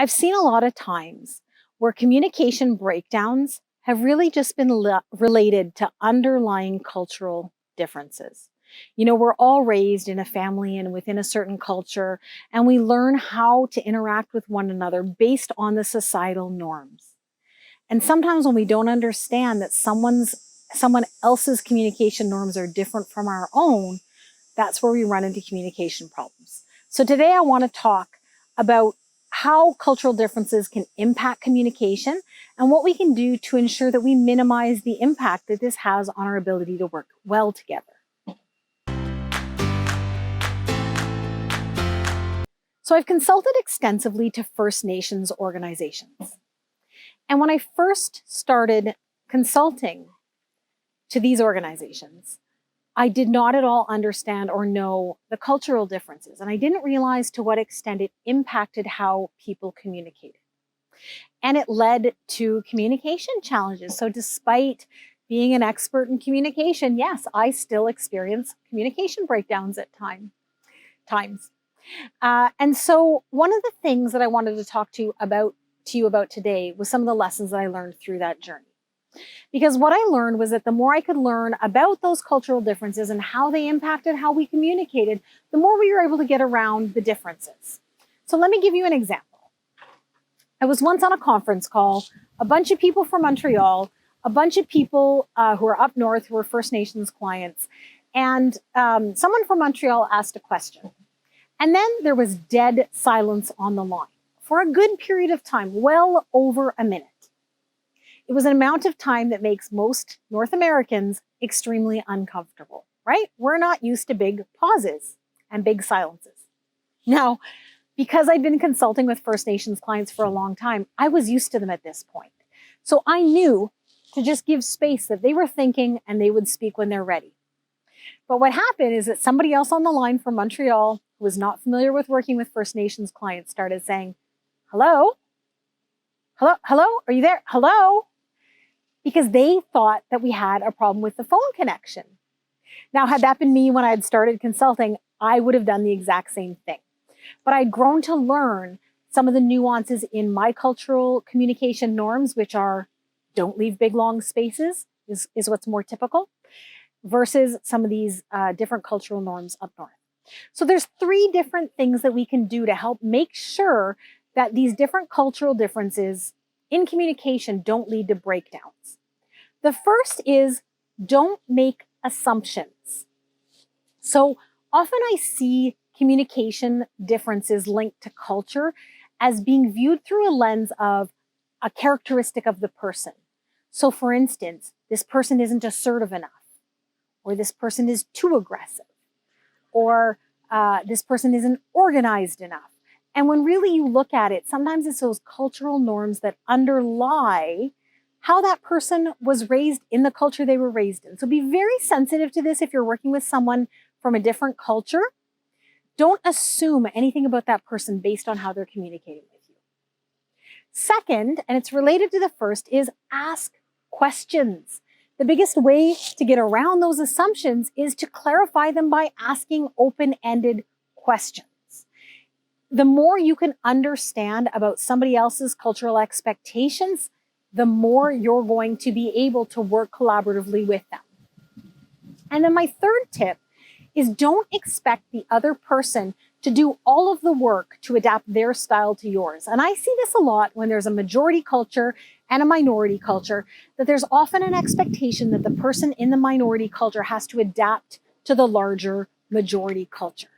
I've seen a lot of times where communication breakdowns have really just been related to underlying cultural differences. We're all raised in a family and within a certain culture, and we learn how to interact with one another based on the societal norms. And sometimes when we don't understand that someone else's communication norms are different from our own, that's where we run into communication problems. So today I want to talk about how cultural differences can impact communication and what we can do to ensure that we minimize the impact that this has on our ability to work well together. So I've consulted extensively to First Nations organizations. And when I first started consulting to these organizations, I did not at all understand or know the cultural differences, and I didn't realize to what extent it impacted how people communicated. And it led to communication challenges. So despite being an expert in communication, yes, I still experience communication breakdowns at times. And so one of the things that I wanted to talk to you about today was some of the lessons that I learned through that journey. Because what I learned was that the more I could learn about those cultural differences and how they impacted how we communicated, the more we were able to get around the differences. So let me give you an example. I was once on a conference call, a bunch of people from Montreal, a bunch of people who are up north who were First Nations clients, and someone from Montreal asked a question. And then there was dead silence on the line for a good period of time, well over a minute. It was an amount of time that makes most North Americans extremely uncomfortable, right? We're not used to big pauses and big silences. Now, because I'd been consulting with First Nations clients for a long time, I was used to them at this point. So I knew to just give space that they were thinking and they would speak when they're ready. But what happened is that somebody else on the line from Montreal who was not familiar with working with First Nations clients started saying, hello? Hello? Are you there? Hello? Because they thought that we had a problem with the phone connection. Now, had that been me when I had started consulting, I would have done the exact same thing. But I'd grown to learn some of the nuances in my cultural communication norms, which are don't leave big, long spaces, is what's more typical, versus some of these different cultural norms up north. So there's 3 different things that we can do to help make sure that these different cultural differences in communication don't lead to breakdowns. The first is don't make assumptions. So often I see communication differences linked to culture as being viewed through a lens of a characteristic of the person. So for instance, this person isn't assertive enough, or this person is too aggressive, or this person isn't organized enough. And when really you look at it, sometimes it's those cultural norms that underlie how that person was raised in the culture they were raised in. So be very sensitive to this if you're working with someone from a different culture. Don't assume anything about that person based on how they're communicating with you. Second, and it's related to the first, is ask questions. The biggest way to get around those assumptions is to clarify them by asking open-ended questions. The more you can understand about somebody else's cultural expectations, the more you're going to be able to work collaboratively with them. And then my third tip is don't expect the other person to do all of the work to adapt their style to yours. And I see this a lot when there's a majority culture and a minority culture, that there's often an expectation that the person in the minority culture has to adapt to the larger majority culture.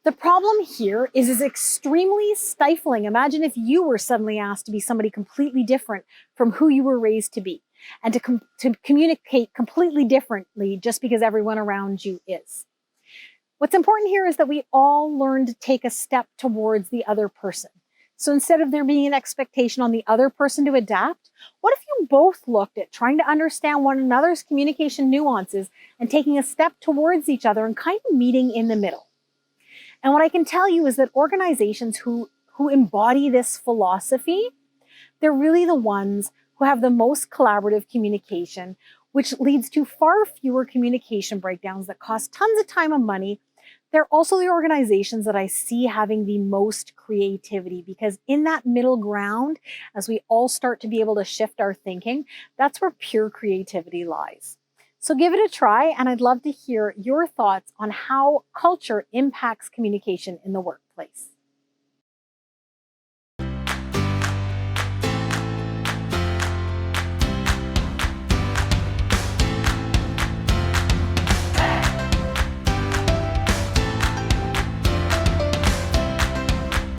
The problem here is it's extremely stifling. Imagine if you were suddenly asked to be somebody completely different from who you were raised to be, and to communicate completely differently just because everyone around you is. What's important here is that we all learn to take a step towards the other person. So instead of there being an expectation on the other person to adapt, what if you both looked at trying to understand one another's communication nuances and taking a step towards each other and kind of meeting in the middle? And what I can tell you is that organizations who embody this philosophy, they're really the ones who have the most collaborative communication, which leads to far fewer communication breakdowns that cost tons of time and money, They're also the organizations that I see having the most creativity, because in that middle ground, as we all start to be able to shift our thinking, that's where pure creativity lies. So give it a try, and I'd love to hear your thoughts on how culture impacts communication in the workplace.